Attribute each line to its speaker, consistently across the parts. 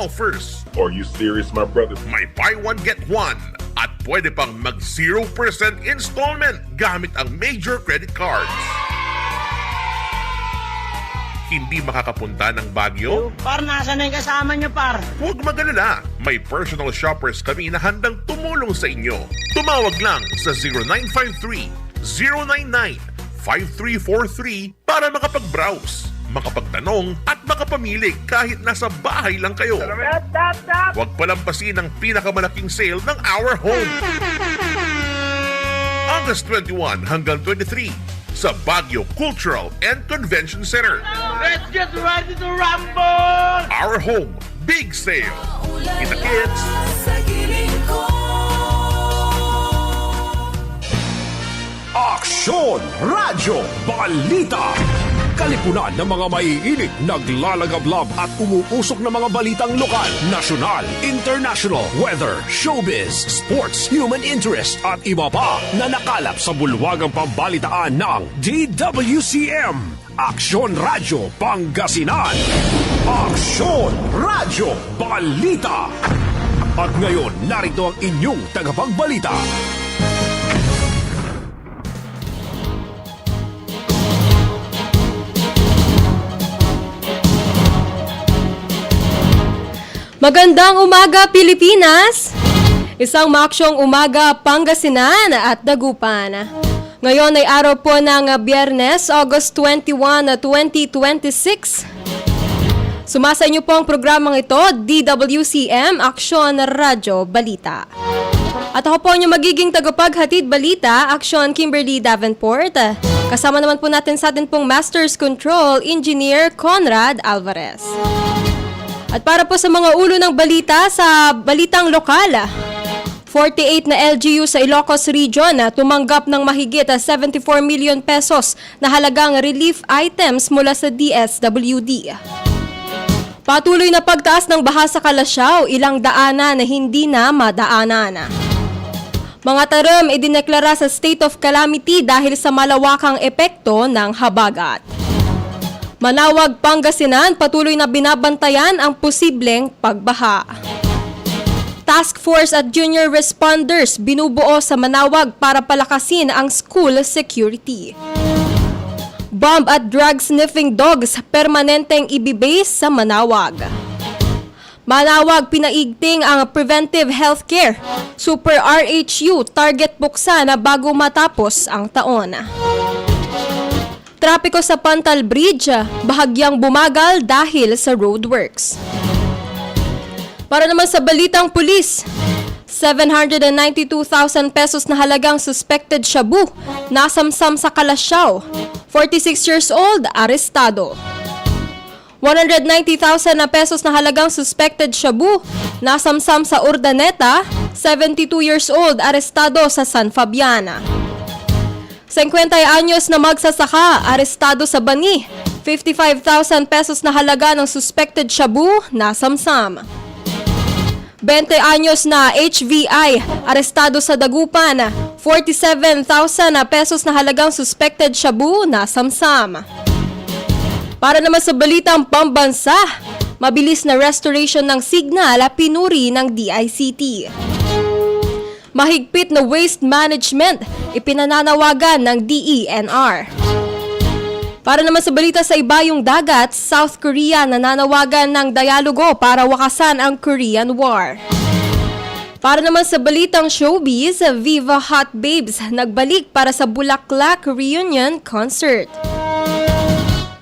Speaker 1: offers.
Speaker 2: Are you serious, my brother?
Speaker 1: May buy one get one at pwede pang mag 0% installment gamit ang major credit cards. Hindi makakapunta ng Baguio?
Speaker 3: Par, nasa na yung kasama nyo, par?
Speaker 1: Huwag mag-alala. May personal shoppers kami na handang tumulong sa inyo. Tumawag lang sa 0953-099-5343 para makapag-browse, makapagtanong at makapamili kahit nasa bahay lang kayo. Huwag palampasin ang pinakamalaking sale ng Our Home. August 21 hanggang 23 sa Baguio Cultural and Convention Center.
Speaker 3: Let's get ready to rumble!
Speaker 1: Our Home Big Sale. Kita kids!
Speaker 4: Aksyon! Radyo! Balita! Kalipunan ng mga maiinit, naglalagablab at umuusok na mga balitang lokal, nasyonal, international, weather, showbiz, sports, human interest at iba pa na nakalap sa bulwagang pambalitaan ng DWCM. Aksyon Radyo Pangasinan. Aksyon Radyo Balita. At ngayon, narito ang inyong tagapagbalita.
Speaker 5: Magandang umaga, Pilipinas! Isang maaksyong umaga, Pangasinan at Dagupan. Ngayon ay araw po ng Biyernes, August 21, 2026. Sumasa inyo po ang programang ito, DWCM, Aksyon Radyo Balita. At ako po ang magiging tagapaghatid balita, Aksyon Kimberly Davenport. Kasama naman po natin sa atin pong Master's Control Engineer Conrad Alvarez. At para po sa mga ulo ng balita sa balitang lokal, 48 na LGU sa Ilocos Region tumanggap ng mahigit 74 million pesos na halagang relief items mula sa DSWD. Patuloy na pagtaas ng baha sa Calasiao, ilang daanan na hindi na madaanan. Mga taram idineklara sa state of calamity dahil sa malawakang epekto ng habagat. Manawag, Pangasinan, patuloy na binabantayan ang posibleng pagbaha. Task Force at Junior Responders binubuo sa Manawag para palakasin ang school security. Bomb at drug-sniffing dogs permanenteng ibibase sa Manawag. Manawag, pinaigting ang preventive healthcare. Super RHU, target buksan na bago matapos ang taon. Trapiko sa Pantal Bridge, bahagyang bumagal dahil sa roadworks. Para naman sa balitang pulis, 792,000 pesos na halagang suspected shabu, nasamsam sa Calasiao. 46 years old, arestado. 190,000 na pesos na halagang suspected shabu, nasamsam sa Urdaneta. 72 years old, arestado sa San Fabiana. 50 anyos na magsasaka, arestado sa Bani. 55,000 pesos na halaga ng suspected shabu, nasamsam. 20 anyos na HVI, arestado sa Dagupan. 47,000 na pesos na halagang suspected shabu, nasamsam. Para naman sa balitang pambansa, mabilis na restoration ng signal pinuri ng DICT. Mahigpit na waste management, ipinananawagan ng DENR. Para naman sa balita sa ibayong dagat, South Korea nananawagan ng dialogo para wakasan ang Korean War. Para naman sa balitang showbiz, Viva Hot Babes nagbalik para sa Bulaklak Reunion Concert.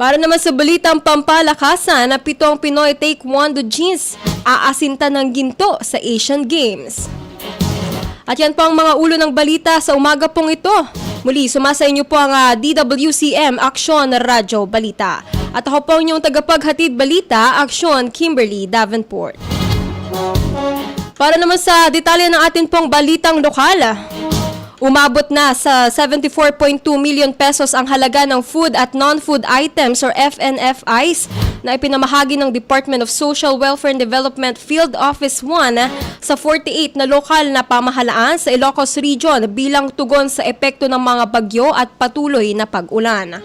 Speaker 5: Para naman sa balitang pampalakasan, 7 Pinoy Taekwondo Jeans aasinta ng ginto sa Asian Games. At yan po ang mga ulo ng balita sa umaga pong ito. Muli, sumasa inyo po ang DWCM Aksyon Radyo Balita. At ako po ang inyong tagapaghatid balita, Aksyon Kimberly Davenport. Para naman sa detalye ng atin pong balitang lokal, umabot na sa 74.2 million pesos ang halaga ng food at non-food items or FNFIs na ipinamahagi ng Department of Social Welfare and Development Field Office 1 sa 48 na lokal na pamahalaan sa Ilocos Region bilang tugon sa epekto ng mga bagyo at patuloy na pag-ulan.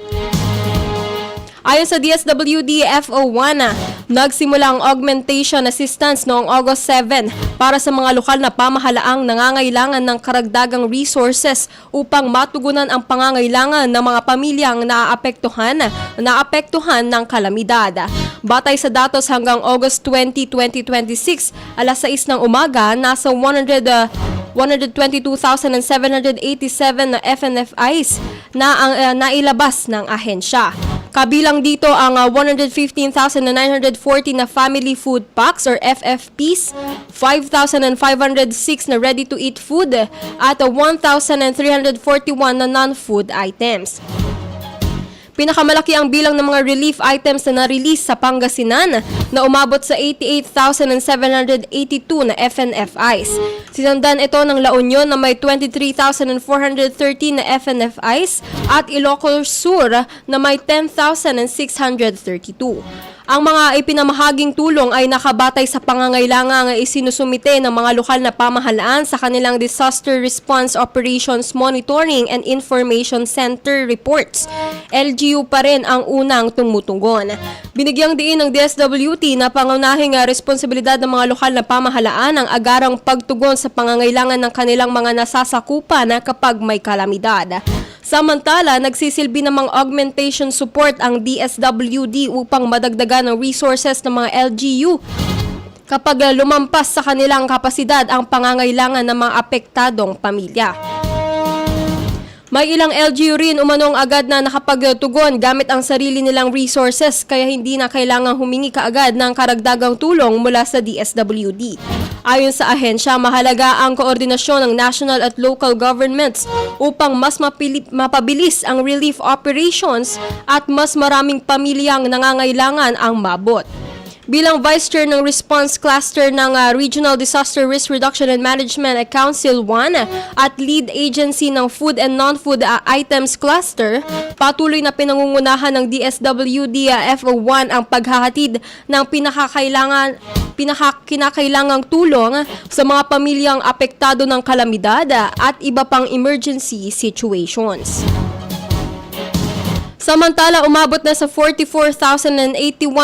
Speaker 5: Ayon sa DSWD FO1, Nagsimula ang augmentation assistance noong August 7 para sa mga lokal na pamahalaang nangangailangan ng karagdagang resources upang matugunan ang pangangailangan ng mga pamilyang naapektuhan ng kalamidad. Batay sa datos hanggang August 20, 2026, alas 6 ng umaga, nasa 122,787 na FNFIs na ang nailabas ng ahensya. Kabilang dito ang 115,940 na family food packs or FFPs, 5,506 na ready-to-eat food at 1,341 na non-food items. Pinakamalaki ang bilang ng mga relief items na na-release sa Pangasinan na umabot sa 88,782 na FNFIs. Sinundan ito ng La Union na may 23,413 na FNFIs at Ilocos Sur na may 10,632. Ang mga ipinamahaging tulong ay nakabatay sa pangangailangang isinusumite ng mga lokal na pamahalaan sa kanilang Disaster Response Operations Monitoring and Information Center reports. LGU pa rin ang unang tumutugon. Binigyang diin ng DSWT na pangunahing responsibilidad ng mga lokal na pamahalaan ang agarang pagtugon sa pangangailangan ng kanilang mga nasasakupan kapag may kalamidad. Samantala, nagsisilbi namang augmentation support ang DSWD upang madagdagan ng resources ng mga LGU kapag lumampas sa kanilang kapasidad ang pangangailangan ng mga apektadong pamilya. May ilang LGU rin umanong agad na nakapagtugon gamit ang sarili nilang resources kaya hindi na kailangang humingi kaagad ng karagdagang tulong mula sa DSWD. Ayon sa ahensya, mahalaga ang koordinasyon ng national at local governments upang mas mapabilis ang relief operations at mas maraming pamilyang nangangailangan ang mabot. Bilang Vice Chair ng Response Cluster ng Regional Disaster Risk Reduction and Management Council 1 at Lead Agency ng Food and Non-Food Items Cluster, patuloy na pinangungunahan ng DSWD FO1 ang paghahatid ng kinakailangang tulong sa mga pamilyang apektado ng kalamidad at iba pang emergency situations. Samantala, umabot na sa 44,081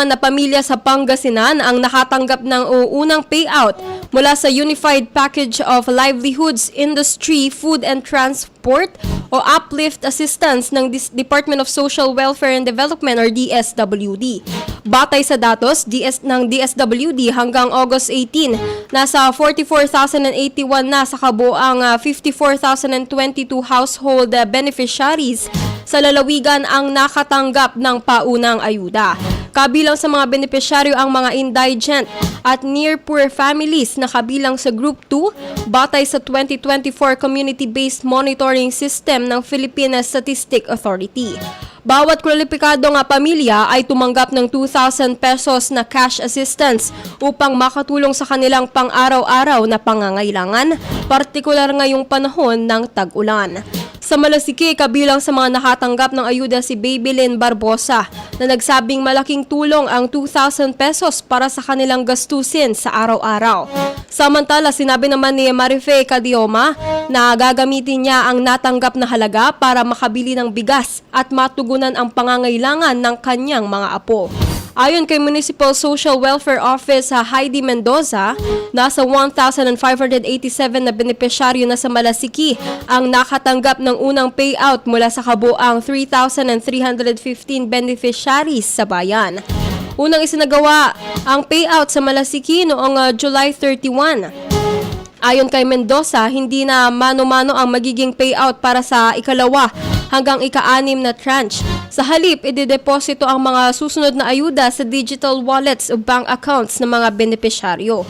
Speaker 5: na pamilya sa Pangasinan ang nakatanggap ng unang payout mula sa Unified Package of Livelihoods, Industry, Food and Transport o Uplift Assistance ng Department of Social Welfare and Development or DSWD. Batay sa datos ng DSWD hanggang August 18, nasa 44,081 na sa kabuang 54,022 household beneficiaries sa lalawigan ang nakatanggap ng paunang ayuda. Kabilang sa mga benepisyaryo ang mga indigent at near-poor families na kabilang sa Group 2 batay sa 2024 Community-Based Monitoring System ng Philippine Statistic Authority. Bawat kwalipikadong pamilya ay tumanggap ng 2,000 pesos na cash assistance upang makatulong sa kanilang pang-araw-araw na pangangailangan, partikular ngayong panahon ng tag-ulan. Sa Malasiki, kabilang sa mga nakatanggap ng ayuda si Babylin Barbosa na nagsabing malaking tulong ang 2,000 pesos para sa kanilang gastusin sa araw-araw. Samantala, sinabi naman ni Marife Cadioma na gagamitin niya ang natanggap na halaga para makabili ng bigas at matugunan ang pangangailangan ng kanyang mga apo. Ayon kay Municipal Social Welfare Office Heidi Mendoza, nasa 1,587 na benepisyaryo na sa Malasiki ang nakatanggap ng unang payout mula sa kabuang 3,315 beneficiaries sa bayan. Unang isinagawa ang payout sa Malasiki noong July 31. Ayon kay Mendoza, hindi na mano-mano ang magiging payout para sa ikalawa hanggang ika-6 na tranche. Sa halip, idedeposito ang mga susunod na ayuda sa digital wallets o bank accounts ng mga benepisyaryo.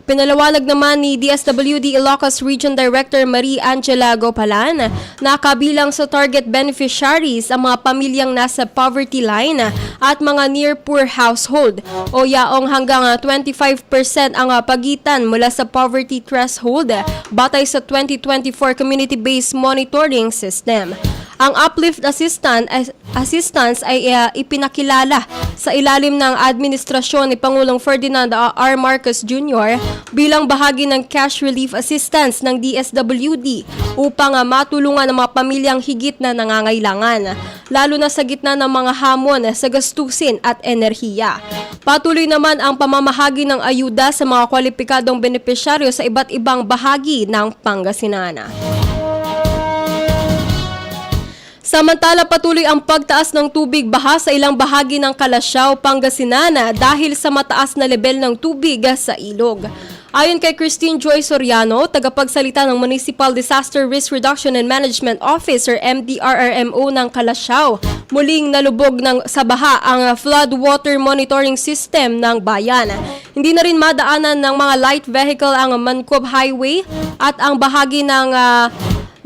Speaker 5: Pinalawalag naman ni DSWD Ilocos Region Director Marie Angela Gopalan na kabilang sa target beneficiaries ang mga pamilyang nasa poverty line at mga near-poor household o yaong hanggang 25% ang pagitan mula sa poverty threshold batay sa 2024 Community-Based Monitoring System. Ang uplift assistance ay ipinakilala sa ilalim ng administrasyon ni Pangulong Ferdinand R. Marcos Jr. bilang bahagi ng cash relief assistance ng DSWD upang matulungan ang mga pamilyang higit na nangangailangan, lalo na sa gitna ng mga hamon sa gastusin at enerhiya. Patuloy naman ang pamamahagi ng ayuda sa mga kwalipikadong benepisyaryo sa iba't ibang bahagi ng Pangasinan. Samantala, patuloy ang pagtaas ng tubig baha sa ilang bahagi ng Calasiao, Pangasinan dahil sa mataas na level ng tubig sa ilog. Ayon kay Christine Joy Soriano, tagapagsalita ng Municipal Disaster Risk Reduction and Management Office or MDRRMO ng Calasiao, muling nalubog sa baha ang flood water monitoring system ng bayan. Hindi na rin madaanan ng mga light vehicle ang Mancoob Highway at ang bahagi ng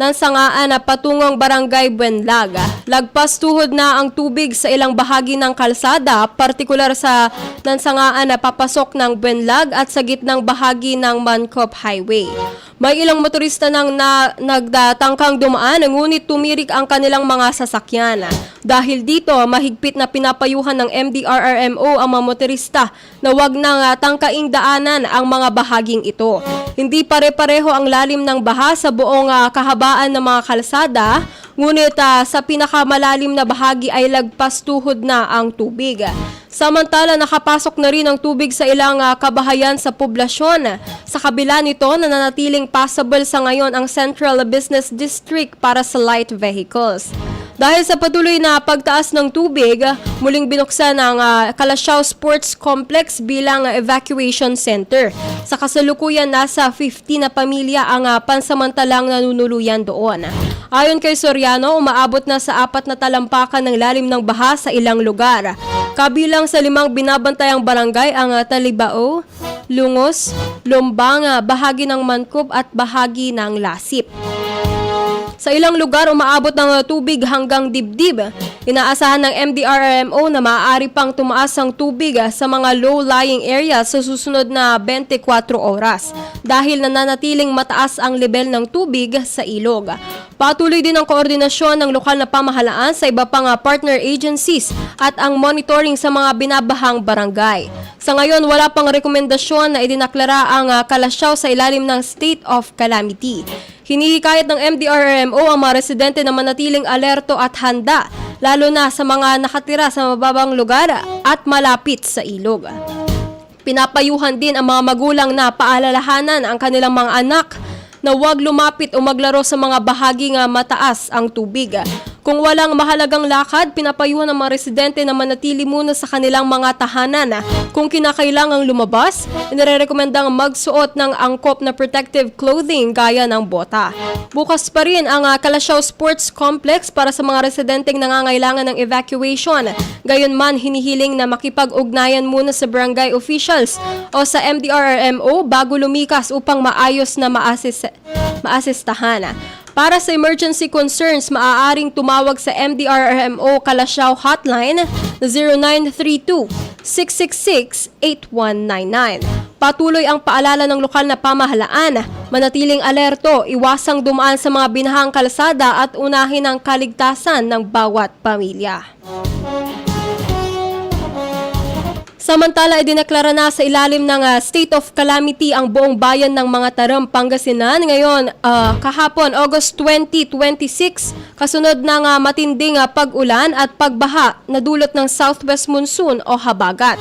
Speaker 5: sangaan na patungong Barangay Buenlag. Lagpas tuhod na ang tubig sa ilang bahagi ng kalsada, partikular sa nansangaan na papasok ng Buenlag at sa gitnang bahagi ng Mancoob Highway. May ilang motorista nang nagdatangkang dumaan, ngunit tumirik ang kanilang mga sasakyan. Dahil dito, mahigpit na pinapayuhan ng MDRRMO ang mga motorista na wag nang tangkaing daanan ang mga bahaging ito. Hindi pare-pareho ang lalim ng baha sa buong kahabaan ng mga kalsada, ngunit sa pinakamalalim na bahagi ay lagpas tuhod na ang tubig. Samantala, nakapasok na rin ang tubig sa ilang kabahayan sa poblasyon. Sa kabila nito, nananatiling passable sa ngayon ang Central Business District para sa light vehicles. Dahil sa patuloy na pagtaas ng tubig, muling binuksan ang Calasiao Sports Complex bilang evacuation center. Sa kasalukuyan, nasa 50 na pamilya ang pansamantalang nanunuluyan doon. Ayon kay Soriano, umaabot na sa 4 na talampakan ng lalim ng baha sa ilang lugar. Kabilang sa 5 binabantayang barangay ang Talibao, Lungos, Lumbang, bahagi ng Mancoob at bahagi ng Lasip. Sa ilang lugar, umaabot ng tubig hanggang dibdib. Inaasahan ng MDRRMO na maaari pang tumaas ang tubig sa mga low-lying areas sa susunod na 24 oras dahil nananatiling mataas ang level ng tubig sa ilog. Patuloy din ang koordinasyon ng lokal na pamahalaan sa iba pang partner agencies at ang monitoring sa mga binabahang barangay. Sa ngayon, wala pang rekomendasyon na idinaklara ang Calasiao sa ilalim ng state of calamity. Hinihikayat ng MDRRMO ang mga residente na manatiling alerto at handa, lalo na sa mga nakatira sa mababang lugar at malapit sa ilog. Pinapayuhan din ang mga magulang na paalalahanan ang kanilang mga anak na huwag lumapit o maglaro sa mga bahaging mataas ang tubig. Kung walang mahalagang lakad, pinapayuhan ng mga residente na manatili muna sa kanilang mga tahanan. Kung kinakailangang lumabas, inirekomendang magsuot ng angkop na protective clothing gaya ng bota. Bukas pa rin ang Calasiao Sports Complex para sa mga residenteng nangangailangan ng evacuation. Gayunman, hinihiling na makipag-ugnayan muna sa barangay officials o sa MDRRMO bago lumikas upang maayos na maasistahan. Para sa emergency concerns, maaaring tumawag sa MDRRMO Calasiao Hotline na 0932-666-8199. Patuloy ang paalala ng lokal na pamahalaan, manatiling alerto, iwasang dumaan sa mga binahang kalsada at unahin ang kaligtasan ng bawat pamilya. Samantala, idineklara na sa ilalim ng state of calamity ang buong bayan ng mga Taram, Pangasinan. Ngayon, kahapon, August 2026, kasunod ng matinding pag-ulan at pagbaha na dulot ng southwest monsoon o habagat.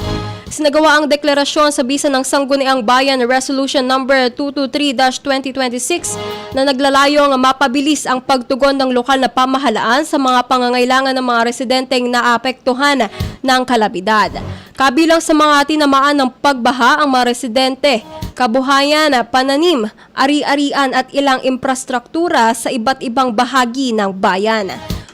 Speaker 5: Sinagawa ang deklarasyon sa bisa ng Sangguniang Bayan Resolution number 223-2026 na naglalayong mapabilis ang pagtugon ng lokal na pamahalaan sa mga pangangailangan ng mga residenteng naapektuhan ng kalabidad. Kabilang sa mga tinamaan ng pagbaha ang mga residente, kabuhayan, pananim, ari-arian at ilang infrastruktura sa iba't ibang bahagi ng bayan.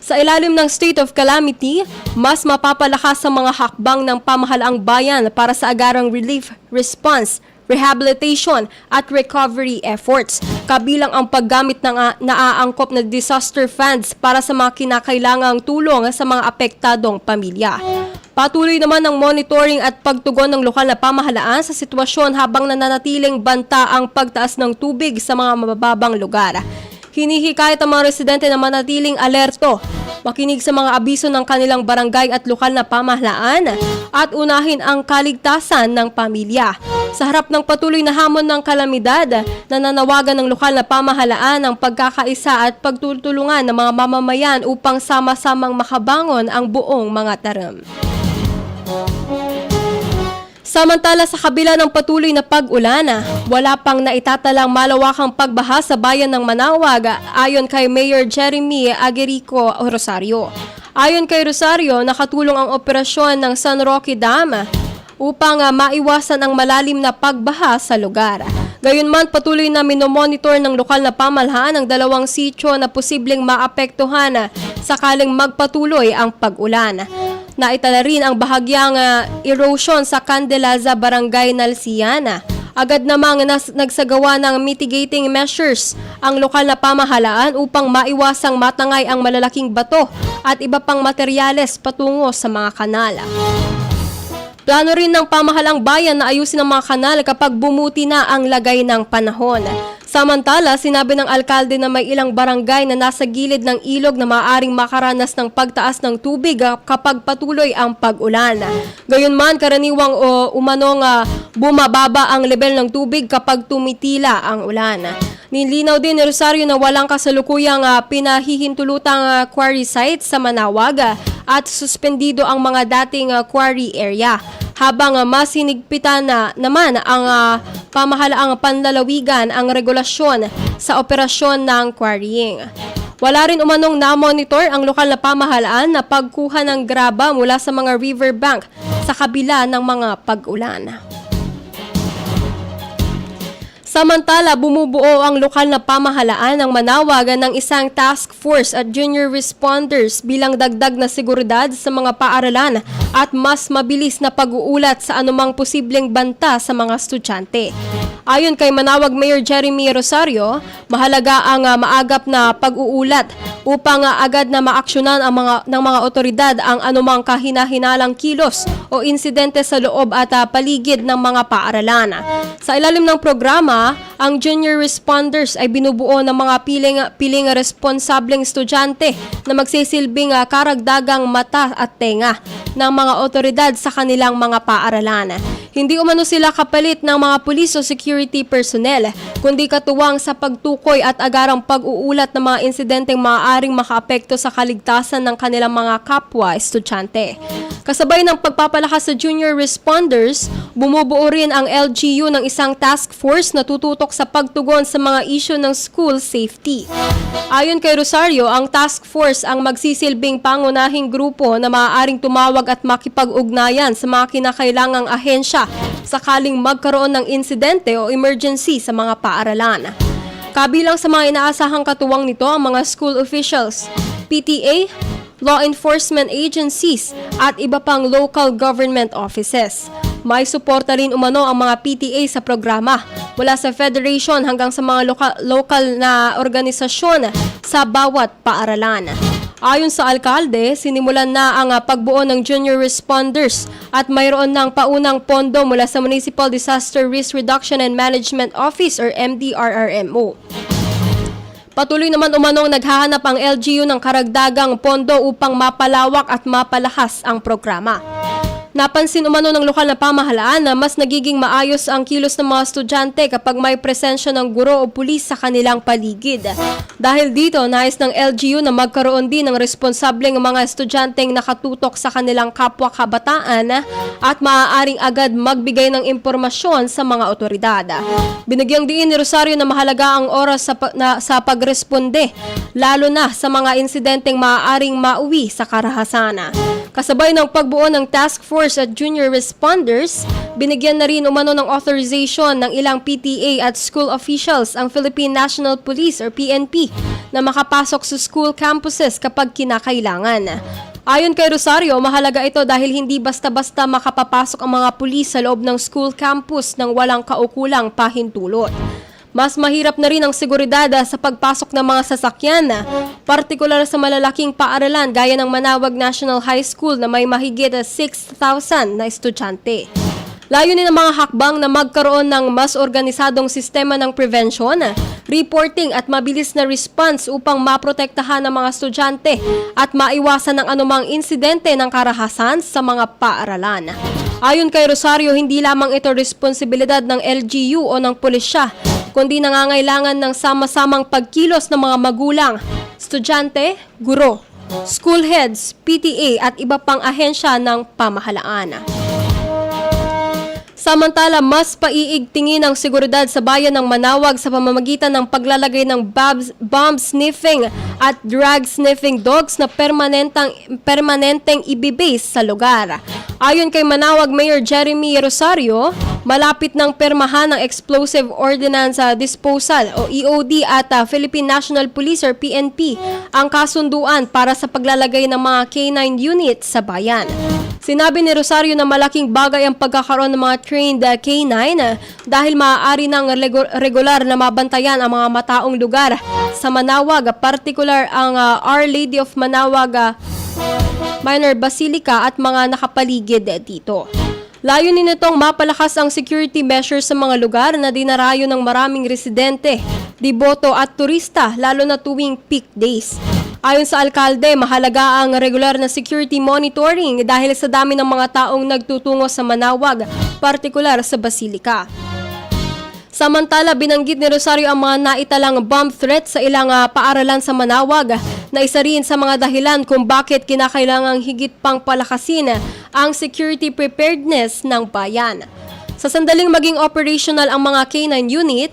Speaker 5: Sa ilalim ng state of calamity, mas mapapalakas ang mga hakbang ng pamahalaang bayan para sa agarang relief, response, rehabilitation at recovery efforts. Kabilang ang paggamit ng naaangkop na disaster funds para sa mga kinakailangang tulong sa mga apektadong pamilya. Patuloy naman ang monitoring at pagtugon ng lokal na pamahalaan sa sitwasyon habang nananatiling banta ang pagtaas ng tubig sa mga mabababang lugar. Hinihikayat ang mga residente na manatiling alerto, makinig sa mga abiso ng kanilang barangay at lokal na pamahalaan at unahin ang kaligtasan ng pamilya. Sa harap ng patuloy na hamon ng kalamidad, nananawagan ng lokal na pamahalaan ang pagkakaisa at pagtutulungan ng mga mamamayan upang sama-samang makabangon ang buong mga taram. Samantala sa kabila ng patuloy na pag-ulan, wala pang naitatalang malawakang pagbaha sa bayan ng Manaoag ayon kay Mayor Jeremy Agerico Rosario. Ayon kay Rosario, nakatulong ang operasyon ng San Roque Dam upang maiwasan ang malalim na pagbaha sa lugar. Gayunman, patuloy na minomonitor ng lokal na pamahalaan ang 2 sityo na posibleng maapektuhan sakaling magpatuloy ang pag-ulan. Naitala rin ang bahagyang erosion sa Candelaza, Barangay Nalsiana. Agad namang nagsagawa ng mitigating measures ang lokal na pamahalaan upang maiwasang matangay ang malalaking bato at iba pang materyales patungo sa mga kanal. Plano rin ng pamahalang bayan na ayusin ang mga kanal kapag bumuti na ang lagay ng panahon. Samantala, sinabi ng alkalde na may ilang barangay na nasa gilid ng ilog na maaaring makaranas ng pagtaas ng tubig kapag patuloy ang pag-ulan. Gayunman, karaniwang umanong bumababa ang level ng tubig kapag tumitila ang ulan. Nilinaw din ni Rosario na walang kasalukuyang pinahihintulutang quarry site sa Manaoag at suspendido ang mga dating quarry area. Habang mas hinigpitan naman ang pamahalaang panlalawigan ang regulasyon sa operasyon ng quarrying. Wala rin umanong na-monitor ang lokal na pamahalaan na pagkuha ng graba mula sa mga riverbank sa kabila ng mga pag-ulan. Samantala, bumubuo ang lokal na pamahalaan ng Manaoag ng isang task force at junior responders bilang dagdag na seguridad sa mga paaralan at mas mabilis na pag-uulat sa anumang posibleng banta sa mga estudyante. Ayon kay Manaoag Mayor Jeremy Rosario, mahalaga ang maagap na pag-uulat upang agad na maaksyonan ng mga otoridad ang anumang kahina-hinalang kilos o insidente sa loob at paligid ng mga paaralan. Sa ilalim ng programa, ang junior responders ay binubuo ng mga piling responsableng estudyante na magsisilbing karagdagang mata at tenga ng mga otoridad sa kanilang mga paaralan. Hindi umano sila kapalit ng mga pulis o security personnel, kundi katuwang sa pagtukoy at agarang pag-uulat ng mga insidenteng maaaring makaapekto sa kaligtasan ng kanilang mga kapwa estudyante. Kasabay ng pagpapalakas sa junior responders, bumubuo rin ang LGU ng isang task force na tututok sa pagtugon sa mga issue ng school safety. Ayon kay Rosario, ang task force ang magsisilbing pangunahing grupo na maaaring tumawag at makipag-ugnayan sa mga kinakailangang ahensya sakaling magkaroon ng insidente o emergency sa mga paaralan. Kabilang sa mga inaasahang katuwang nito ang mga school officials, PTA, law enforcement agencies at iba pang local government offices. May suporta rin umano ang mga PTA sa programa mula sa federation hanggang sa mga local na organisasyon sa bawat paaralan. Ayon sa alkalde, sinimulan na ang pagbuo ng junior responders at mayroon ng paunang pondo mula sa Municipal Disaster Risk Reduction and Management Office or MDRRMO. Patuloy naman umanong naghahanap ang LGU ng karagdagang pondo upang mapalawak at mapalakas ang programa. Napansin umano ng lokal na pamahalaan na mas nagiging maayos ang kilos ng mga estudyante kapag may presensya ng guro o pulis sa kanilang paligid. Dahil dito, nais ng LGU na magkaroon din ng responsableng mga estudyanteng nakatutok sa kanilang kapwa kabataan at maaaring agad magbigay ng impormasyon sa mga otoridad. Binigyang diin ni Rosario na mahalaga ang oras sa pagresponde, lalo na sa mga insidenteng maaaring mauwi sa karahasan. Kasabay ng pagbuo ng task force at junior responders, binigyan na rin umano ng authorization ng ilang PTA at school officials ang Philippine National Police or PNP na makapasok sa school campuses kapag kinakailangan. Ayon kay Rosario, mahalaga ito dahil hindi basta-basta makapapasok ang mga pulis sa loob ng school campus nang walang kaukulang pahintulot. Mas mahirap na rin ang seguridad sa pagpasok ng mga sasakyan, partikular sa malalaking paaralan gaya ng Manaoag National High School na may mahigit 6,000 na estudyante. Layunin ng mga hakbang na magkaroon ng mas organisadong sistema ng prevention, reporting at mabilis na response upang maprotektahan ng mga estudyante at maiwasan ng anumang insidente ng karahasan sa mga paaralan. Ayon kay Rosario, hindi lamang ito responsibilidad ng LGU o ng pulisya, kundi nangangailangan ng sama-samang pagkilos ng mga magulang, estudyante, guro, school heads, PTA at iba pang ahensya ng pamahalaan. Samantala, mas paiigtingin ang seguridad sa bayan ng Manaoag sa pamamagitan ng paglalagay ng bomb sniffing at drug sniffing dogs na permanenteng ibibase sa lugar. Ayon kay Manaoag Mayor Jeremy Rosario, malapit ng permahan ng Explosive Ordnance Disposal o EOD at Philippine National Police or PNP ang kasunduan para sa paglalagay ng mga K9 units sa bayan. Sinabi ni Rosario na malaking bagay ang pagkakaroon ng mga trained K9 dahil maaari ng regular na mabantayan ang mga mataong lugar sa Manaoag, particular ang Our Lady of Manaoag Minor Basilica at mga nakapaligid dito. Layunin nitong mapalakas ang security measures sa mga lugar na dinarayo ng maraming residente, deboto at turista lalo na tuwing peak days. Ayon sa alkalde, mahalaga ang regular na security monitoring dahil sa dami ng mga taong nagtutungo sa Manaoag, partikular sa Basilica. Samantala, binanggit ni Rosario ang mga naitalang bomb threat sa ilang paaralan sa Manaoag na isa rin sa mga dahilan kung bakit kinakailangang higit pang palakasin ang security preparedness ng bayan. Sa sandaling maging operational ang mga K9 unit,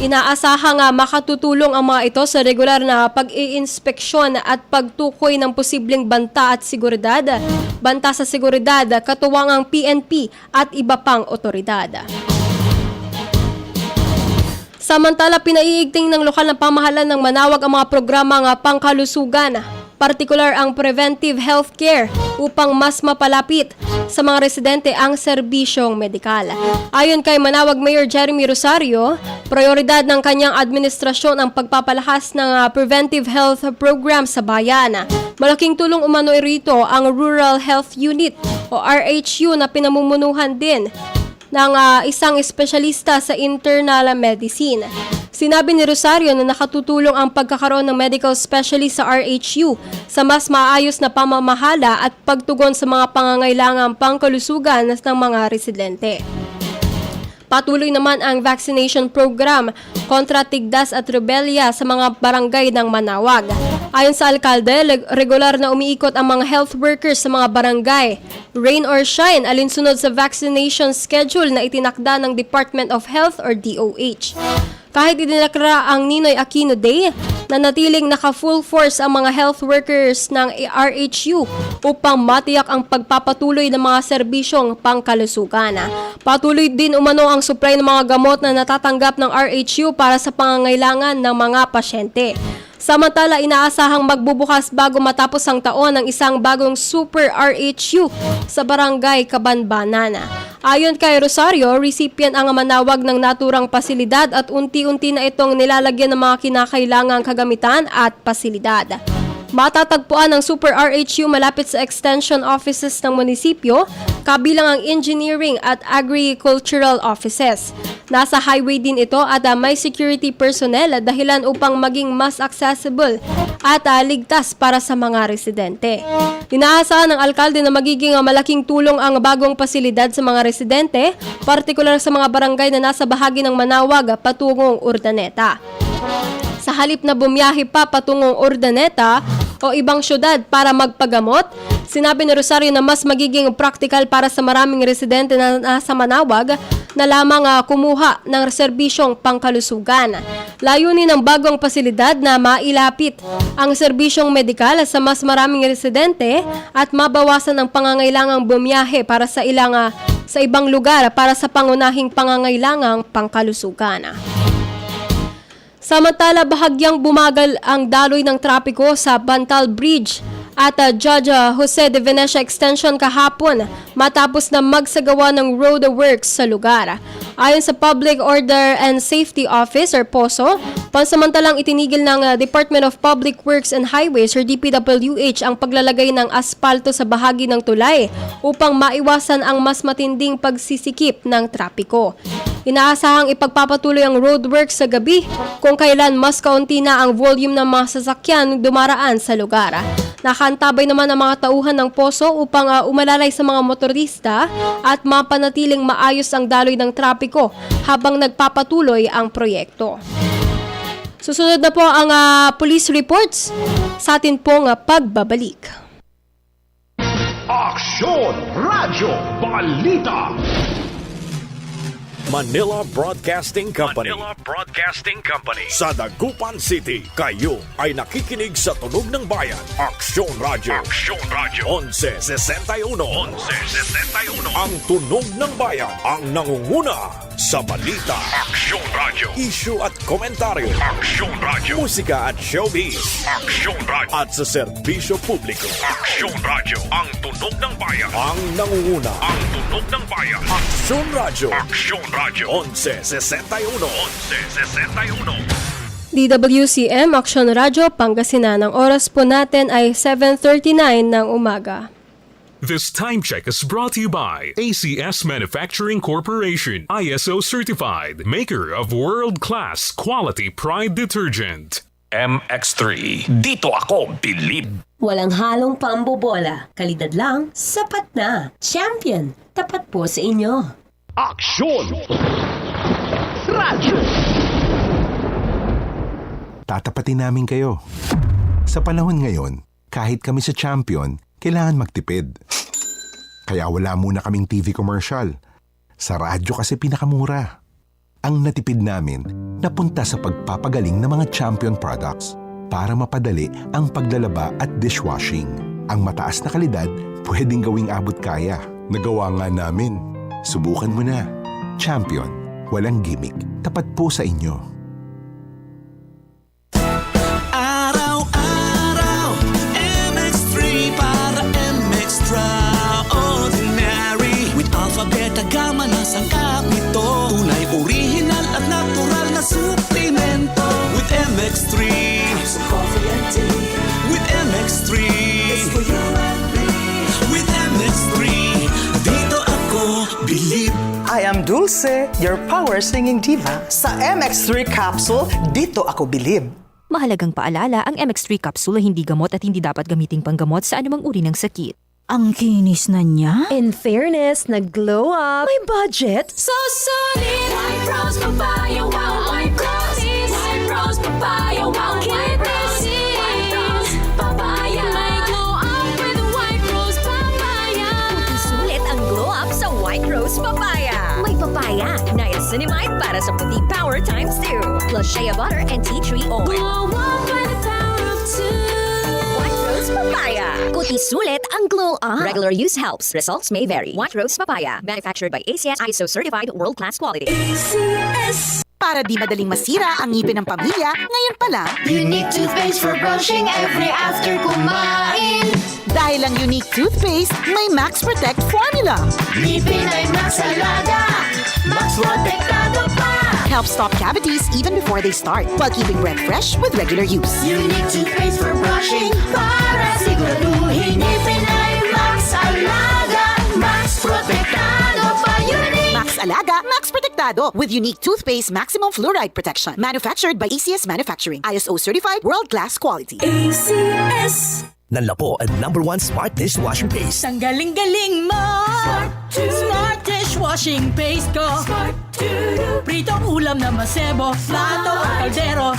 Speaker 5: inaasahang makatutulong ang mga ito sa regular na pag-iinspeksyon at pagtukoy ng posibleng banta sa seguridad, katuwang ang PNP at iba pang otoridad. Samantala, pinaiigting ng lokal na pamahalaan ng Manaoag ang mga programang pangkalusugan, partikular ang preventive healthcare upang mas mapalapit sa mga residente ang serbisyong medikal. Ayon kay Manaoag Mayor Jeremy Rosario, prioridad ng kanyang administrasyon ang pagpapalakas ng preventive health program sa bayan. Malaking tulong umano rito ang Rural Health Unit o RHU na pinamumunuhan din ng isang espesyalista sa internal medicine. Sinabi ni Rosario na nakatutulong ang pagkakaroon ng medical specialist sa RHU sa mas maayos na pamamahala at pagtugon sa mga pangangailangang pangkalusugan ng mga residente. Patuloy naman ang vaccination program kontra tigdas at rebelya sa mga barangay ng Manaoag. Ayon sa alkalde, regular na umiikot ang mga health workers sa mga barangay. Rain or shine, alinsunod sa vaccination schedule na itinakda ng Department of Health or DOH. Kahit idinakra ang Ninoy Aquino Day, nanatiling naka-full force ang mga health workers ng RHU upang matiyak ang pagpapatuloy ng mga serbisyong pangkalusugan. Patuloy din umano ang supply ng mga gamot na natatanggap ng RHU para sa pangangailangan ng mga pasyente. Samantala, inaasahang magbubukas bago matapos ang taon ang isang bagong Super RHU sa Barangay Kabanbanan. Ayon kay Rosario, recipient ang Manaoag ng naturang pasilidad at unti-unti na itong nilalagyan ng mga kinakailangang kagamitan at pasilidad. Matatagpuan ang Super RHU malapit sa extension offices ng munisipyo, kabilang ang engineering at agricultural offices. Nasa highway din ito at may security personnel dahilan upang maging mas accessible at ligtas para sa mga residente. Inaasahan ng alkalde na magiging malaking tulong ang bagong pasilidad sa mga residente, partikular sa mga barangay na nasa bahagi ng Manaoag patungong Urdaneta. Sa halip na bumiyahe pa patungong Urdaneta o ibang syudad para magpagamot, sinabi ni Rosario na mas magiging practical para sa maraming residente na nasa Manaoag na lamang kumuha ng serbisyong pangkalusugan. Layunin ng bagong pasilidad na mailapit ang serbisyong medikal sa mas maraming residente at mabawasan ang pangangailangang bumiyahe para sa ibang lugar para sa pangunahing pangangailangang pangkalusugan. Samantala, bahagyang bumagal ang daloy ng trapiko sa Bantal Bridge at Judge Jose de Venecia Extension kahapon matapos na magsagawa ng roadworks sa lugar. Ayon sa Public Order and Safety Office or POSO, Pansamantalang itinigil ng Department of Public Works and Highways or DPWH ang paglalagay ng aspalto sa bahagi ng tulay upang maiwasan ang mas matinding pagsisikip ng trapiko. Inaasahang ipagpapatuloy ang roadworks sa gabi kung kailan mas kaunti na ang volume ng mga sasakyan dumaraan sa lugar. Nakaantabay naman ang mga tauhan ng poso upang umalalay sa mga motorista at mapanatiling maayos ang daloy ng trapiko habang nagpapatuloy ang proyekto. Susunod na po ang police reports sa atin pong pagbabalik.
Speaker 4: Aksyon Radyo Balita. Manila Broadcasting Company. Sa Dagupan City, kayo ay nakikinig sa Tunog ng Bayan. Aksyon Radyo. 1161. Ang Tunog ng Bayan ang nangunguna sa balita. Aksyon Radyo. Issue at komentaryo. Aksyon Radyo. Musika at showbiz. Aksyon Radyo. At sa serbisyo publiko. Aksyon Radyo. Ang Tunog ng Bayan ang nangunguna. Ang Tunog ng Bayan. Aksyon Radyo. Aksyon Radyo. 1161.
Speaker 5: DWCM Aksyon Radyo Pangasinan. Ang oras po natin ay 7:39 ng umaga.
Speaker 2: This time check is brought to you by ACS Manufacturing Corporation, ISO certified, maker of world-class quality Pride detergent.
Speaker 4: MX3. Dito ako bilib.
Speaker 6: Walang halong pambobola. Kalidad lang, sapat na. Champion, tapat po sa inyo.
Speaker 4: Aksyon Radyo.
Speaker 7: Tatapatin namin kayo. Sa panahon ngayon, kahit kami sa Champion, kailangan magtipid. Kaya wala muna kaming TV commercial. Sa radyo kasi pinakamura. Ang natipid namin, napunta sa pagpapagaling ng mga Champion products para mapadali ang paglalaba at dishwashing. Ang mataas na kalidad, pwedeng gawing abot kaya. Nagawa nga namin. Subukan mo na. Champion. Walang gimmick. Tapat po sa inyo.
Speaker 8: Araw-araw, MX3 para MX-Traordinary. With alpha, beta, gamma na sangkap nito. Tunay, original at natural na suplemento. With MX3, so coffee and tea. With MX3, it's for you and me. With MX3, dito ako bilib.
Speaker 9: I am Dulce, your power singing diva. Sa MX3 capsule, dito ako bilib.
Speaker 10: Mahalagang paalala, ang MX3 capsule ay hindi gamot at hindi dapat gamiting panggamot sa anumang uri ng sakit.
Speaker 11: Ang kinis na niya.
Speaker 5: In fairness, nag-glow up.
Speaker 11: May budget.
Speaker 6: So solid! White Rose Papaya, wow! White Roses! White Rose Papaya, wow! White Roses! White Rose Papaya! May glow up with White Rose Papaya!
Speaker 10: Sulit ang glow up sa White Rose Papaya. May papaya, niacinamide para sa puti power ×2, plus shea butter and tea tree oil.
Speaker 6: Glow up by the power of two!
Speaker 10: White Rose Papaya. Kuti sulit ang glow up. Regular use helps. Results may vary. White Rose Papaya. Manufactured by ACS ISO certified world-class quality.
Speaker 6: ACS!
Speaker 11: Para di madaling masira ang ngipin ng pamilya, ngayon pa lang,
Speaker 6: Unique toothpaste for brushing every after kumain.
Speaker 11: dahil ang unique toothpaste, may Max Protect formula.
Speaker 6: Ngipin ay Max Alaga, Max Protektado pa.
Speaker 11: Helps stop cavities even before they start, while keeping breath fresh with regular use.
Speaker 6: Unique toothpaste for brushing para siguraduhin ngipin ay Max Alaga, Max Protektado pa. Unique
Speaker 11: Max Alaga, Max Protektado with unique toothpaste maximum fluoride protection. Manufactured by ACS Manufacturing. ISO certified world-class quality.
Speaker 6: ACS.
Speaker 8: Nanlapo ang #1 smart dishwashing paste.
Speaker 3: Ang galing-galing mo! Smart dishwashing paste ko! Pritong ulam na masebo, plato at kaldero.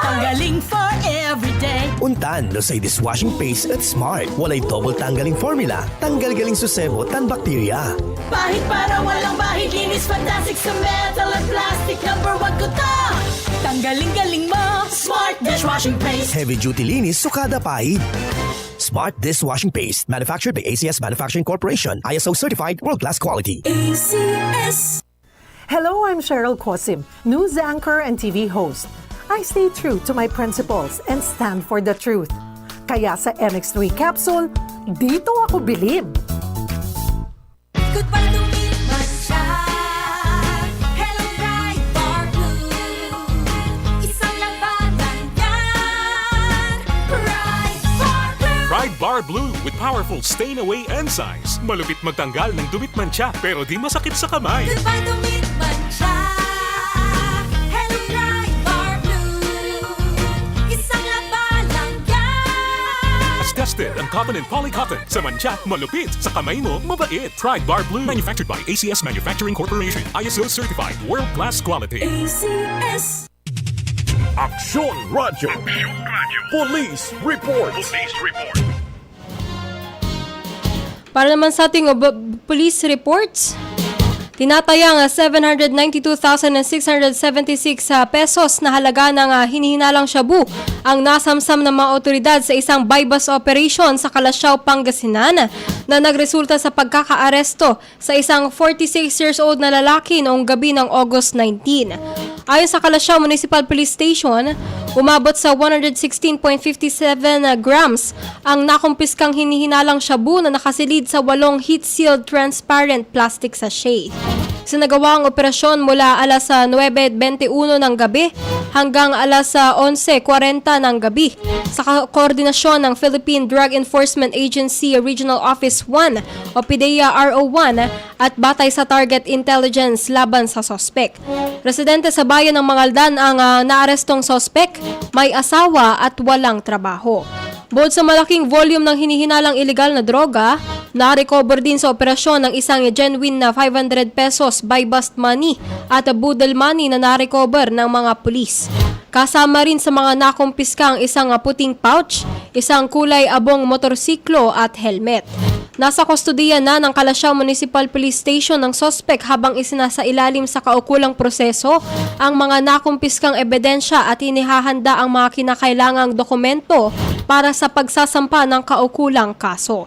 Speaker 3: Tanggaling for everyday.
Speaker 8: Untan no say dishwashing paste at smart. Walay double tanggaling formula. Tanggal galing susebo tan bakterya.
Speaker 3: Bahid para walang bahid, linis fantastic sa metal at plastic. #1 ko to! Tanggaling-galing mo! Smart dishwashing paste.
Speaker 8: Heavy duty linis sukada pahid. Smart dishwashing paste. Manufactured by ACS Manufacturing Corporation. ISO certified world-class quality.
Speaker 6: ACS.
Speaker 12: Hello, I'm Cheryl Cosim, news anchor and TV host. I stay true to my principles and stand for the truth. Kaya sa MX3 capsule, dito ako bilib.
Speaker 6: Goodbye to me, Masya. Hello, bright bar blue. Isang
Speaker 2: Bar Blue with powerful stain-away enzymes. Malupit magtanggal ng dumit mancha pero di masakit sa kamay.
Speaker 6: Goodbye, dumit mancha. Hello, Pride Bar Blue. Isang labalang yan.
Speaker 2: As tested ang cotton and polycotton. Sa mancha, malupit. Sa kamay mo, mabait. Pride Bar Blue. Manufactured by ACS Manufacturing Corporation. ISO certified. World-class quality.
Speaker 6: ACS.
Speaker 4: Aksyon Radio. Police Report.
Speaker 5: Para naman sa ating police reports, tinatayang 792,676 pesos na halaga ng hinihinalang shabu ang nasamsam ng mga otoridad sa isang buy-bust operation sa Calasiao, Pangasinan na nagresulta sa pagkakaaresto sa isang 46 years old na lalaki noong gabi ng August 19. Ayon sa Calasiao Municipal Police Station, umabot sa 116.57 grams ang nakumpiskang hinihinalang shabu na nakasilid sa 8 heat-sealed transparent plastic sachet. Sinagawa ang operasyon mula alas 9:21 ng gabi hanggang alas 11:40 ng gabi sa koordinasyon ng Philippine Drug Enforcement Agency Regional Office 1 o PDEA RO1 at batay sa target intelligence laban sa sospek. Residente sa bayan ng Mangaldan ang naarestong sospek, may asawa at walang trabaho. Bukod sa malaking volume ng hinihinalang ilegal na droga, na-recover din sa operasyon ng isang genuine na 500 pesos buy-bust money at boodle money na na-recover ng mga pulis. Kasama rin sa mga nakumpiska ang isang puting pouch, isang kulay abong motorsiklo at helmet. Nasa kustodiya na ng Calasiao Municipal Police Station ng sospek habang isinasailalim sa kaukulang proseso ang mga nakumpiskang ebidensya at inihahanda ang mga kinakailangang dokumento para sa pagsasampa ng kaukulang kaso.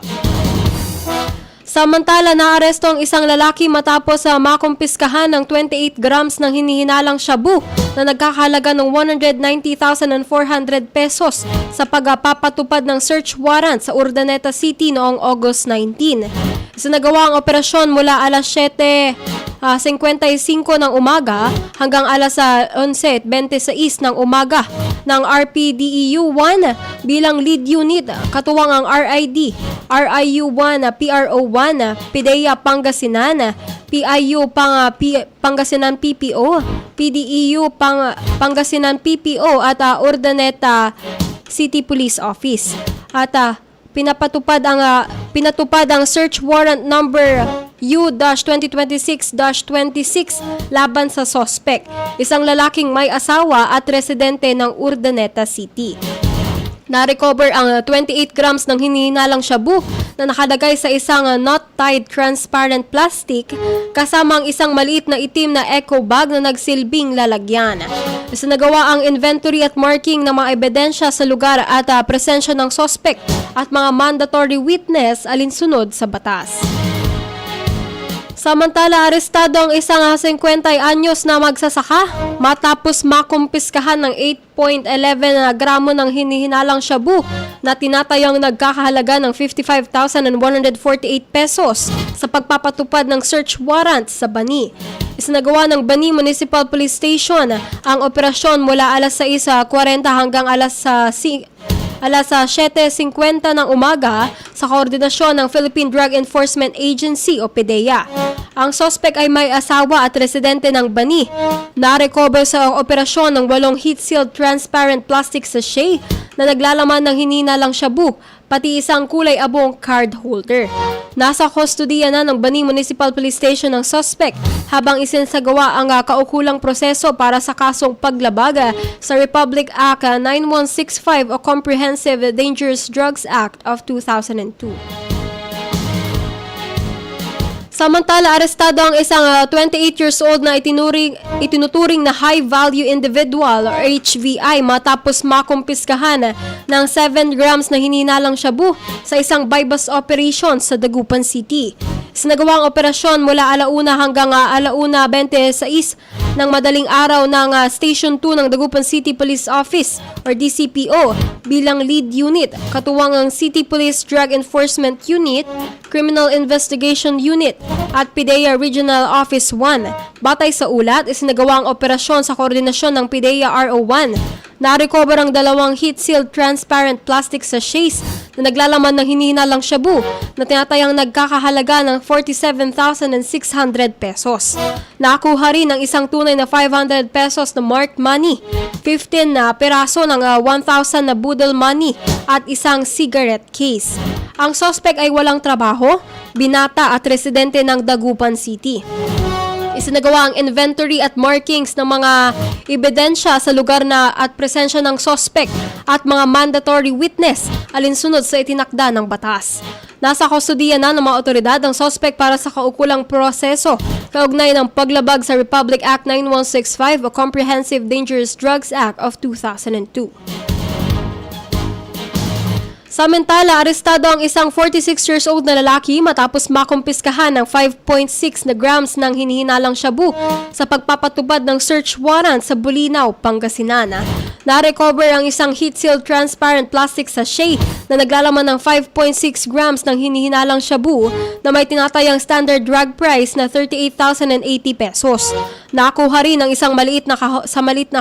Speaker 5: Samantala, naaresto ang isang lalaki matapos makumpiskahan ng 28 grams ng hinihinalang shabu na nagkakahalaga ng 190,400 pesos sa pagpapatupad ng search warrant sa Urdaneta City noong August 19. Isinagawa ang operasyon mula alas 7:55 ng umaga hanggang alas 11:26 ng umaga ng RPDEU 1 bilang lead unit, katuwang ang RID, RIU1, PRO1, PDEA Pangasinan, PIU Pangasinan PPO, PDEU Pangasinan PPO at Urdaneta City Police Office. At pinatupad ang search warrant number U-2026-26 laban sa sospek, isang lalaking may asawa at residente ng Urdaneta City. Na-recover ang 28 grams ng hinihinalang shabu na nakalagay sa isang knot-tied transparent plastic kasama ang isang maliit na itim na eco bag na nagsilbing lalagyan. Isinagawa ang inventory at marking ng mga ebidensya sa lugar at presensya ng sospek at mga mandatory witness alinsunod sa batas. Samantala, arestado ang isang 50 anyos na magsasaka matapos makumpiskahan ng 8.11 gramo ng hinihinalang shabu na tinatayang nagkakahalaga ng 55,148 pesos sa pagpapatupad ng search warrant sa Bani. Isinagawa ng Bani Municipal Police Station ang operasyon mula alas 6:40 hanggang alas 7:50 ng umaga sa koordinasyon ng Philippine Drug Enforcement Agency o PDEA. Ang sospek ay may asawa at residente ng Bani. Na-recover sa operasyon ng 8 heat-sealed transparent plastic sachet na naglalaman ng hinihinalang shabu, pati isang kulay abong card holder. Nasa kustodiya na ng Bani Municipal Police Station ng suspect habang isinasagawa ang kaukulang proseso para sa kasong paglabag sa Republic Act 9165 o Comprehensive Dangerous Drugs Act of 2002. Samantala, arestado ang isang 28 years old na itinuturing na high-value individual or HVI matapos makumpiskahan ng 7 grams na hinihinalang shabu sa isang buy-bust operation sa Dagupan City. Sinagawa ang operasyon mula 1:00 hanggang 1:26 ng madaling araw ng Station 2 ng Dagupan City Police Office or DCPO bilang lead unit, katuwang ang City Police Drug Enforcement Unit, Criminal Investigation Unit at PDEA Regional Office 1. Batay sa ulat, isinagawa ang operasyon sa koordinasyon ng PDEA RO1. Na-recover ang dalawang heat-sealed transparent plastic sachets na naglalaman ng hinihinalang shabu na tinatayang nagkakahalaga ng 47,600 pesos. Nakuha rin ang isang tunay na 500 pesos na marked money, 15 na peraso ng 1,000 na budol money at isang cigarette case. Ang suspect ay walang trabaho, binata at residente ng Dagupan City. Isinagawa ang inventory at markings ng mga ebidensya sa lugar na at presensya ng suspect at mga mandatory witness alinsunod sa itinakda ng batas. Nasa kustodiya na ng mga otoridad ang suspect para sa kaukulang proseso kaugnay ng paglabag sa Republic Act 9165 o Comprehensive Dangerous Drugs Act of 2002. Samantala, arestado ang isang 46 years old na lalaki matapos makumpiskahan ng 5.6 na grams ng hinihinalang shabu sa pagpapatupad ng search warrant sa Bulinaw, Pangasinan. Na-recover ang isang heat-sealed transparent plastic sachet na naglalaman ng 5.6 grams ng hinihinalang shabu na may tinatayang standard drug price na 38,080 pesos. Nakuha rin ang isang maliit na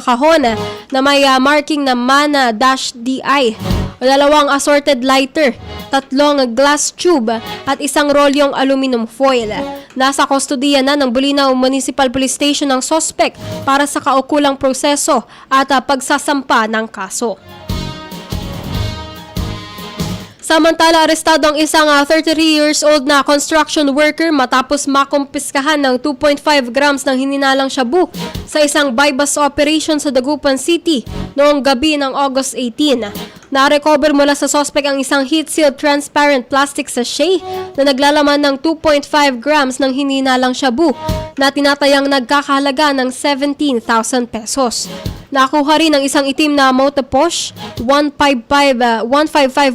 Speaker 5: kahon na may marking na MANA-DI, dalawang assorted lighter, 3 glass tube at isang rolyong aluminum foil. Nasa kustodiya na ng Bulinaw Municipal Police Station ang suspect para sa kaukulang proseso at pagsasampa ng kaso. Samantala, arestado ang isang 33 years old na construction worker matapos makumpiskahan ng 2.5 grams ng hininalang shabu sa isang buy-bust operation sa Dagupan City noong gabi ng August 18. Na-recover mula sa suspect ang isang heat-sealed transparent plastic sachet na naglalaman ng 2.5 grams ng hininalang shabu na tinatayang nagkakahalaga ng 17,000 pesos. Nakuha rin ang isang itim na Motoposh 155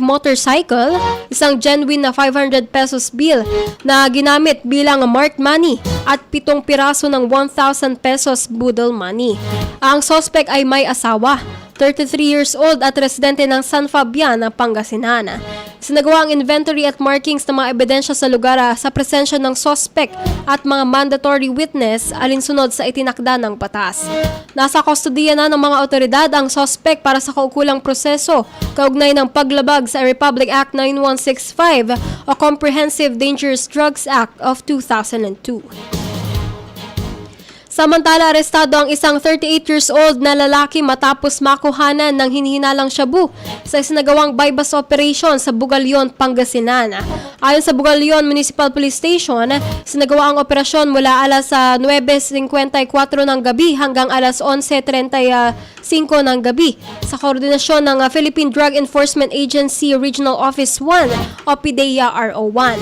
Speaker 5: motorcycle, isang genuine na 500 pesos bill na ginamit bilang marked money at 7 piraso ng 1,000 pesos budol money. Ang suspect ay may asawa, 33 years old at residente ng San Fabian, Pangasinan. Sinagawa ang inventory at markings ng mga ebidensya sa lugar sa presensya ng suspect at mga mandatory witness alinsunod sa itinakda ng batas. Nasa kustodiya na ng mga otoridad ang suspect para sa kaukulang proseso kaugnay ng paglabag sa Republic Act 9165 o Comprehensive Dangerous Drugs Act of 2002. Samantala, arestado ang isang 38 years old na lalaki matapos makuhanan ng hinihinalang shabu sa isinagawang buy-bust operation sa Bugalyon, Pangasinan. Ayon sa Bugalyon Municipal Police Station, sinagawa ang operasyon mula alas 9:54 ng gabi hanggang alas 11:35 ng gabi sa koordinasyon ng Philippine Drug Enforcement Agency Regional Office 1 o PDEA RO1.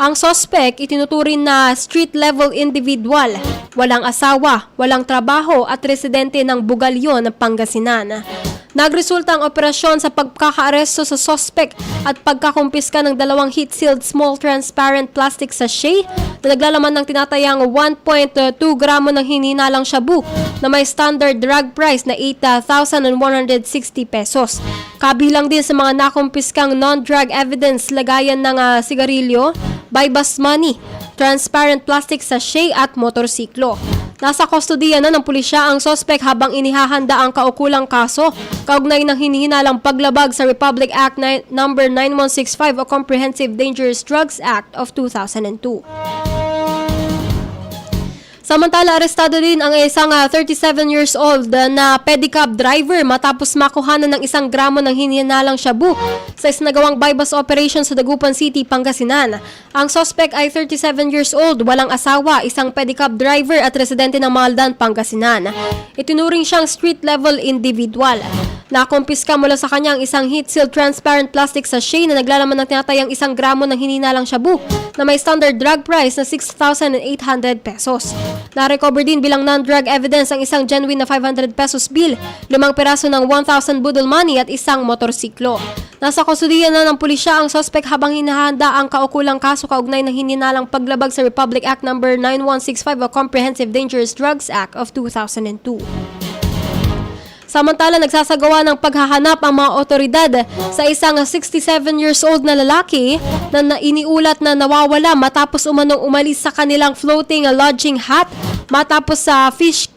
Speaker 5: Ang suspect itinuturing na street-level individual, walang asawa, walang trabaho at residente ng Bugalyon, Pangasinan. Nagresulta ang operasyon sa pagkakaaresto sa suspect at pagkakumpiska ng dalawang heat-sealed small transparent plastic sachet na naglalaman ng tinatayang 1.2 gramo ng hinihinalang shabu na may standard drug price na 8,160 pesos. Kabilang din sa mga nakumpiskang non-drug evidence lagayan ng sigarilyo, buy-bust money, transparent plastic sachet at motorsiklo. Nasa kustodiya na ng pulisya ang suspect habang inihahanda ang kaukulang kaso kaugnay ng hinihinalang paglabag sa Republic Act number 9165 o Comprehensive Dangerous Drugs Act of 2002. Samantala, arestado din ang isang 37 years old na pedicab driver matapos makuhanan ng 1 gramo ng hinihinalang shabu sa isinagawang buy-bust operation sa Dagupan City, Pangasinan. Ang suspect ay 37 years old, walang asawa, isang pedicab driver at residente ng Maldan, Pangasinan. Itinuring siyang street-level individual. Nakumpiska mula sa kanyang isang heat-sealed transparent plastic sachet na naglalaman ng tinatayang 1 gramo ng hinihinalang shabu na may standard drug price na 6,800 pesos. Na-recover din bilang non-drug evidence ang isang genuine na 500 pesos bill, 5 peraso ng 1,000 budol money at isang motorsiklo. Nasa kustodiya na ng pulisya ang suspect habang hinahanda ang kaukulang kaso kaugnay ng hinihinalang paglabag sa Republic Act number 9165 o Comprehensive Dangerous Drugs Act of 2002. Samantala, nagsasagawa ng paghahanap ang mga otoridad sa isang 67 years old na lalaki na iniulat na nawawala matapos umanong umalis sa kanilang floating lodging hut matapos sa fish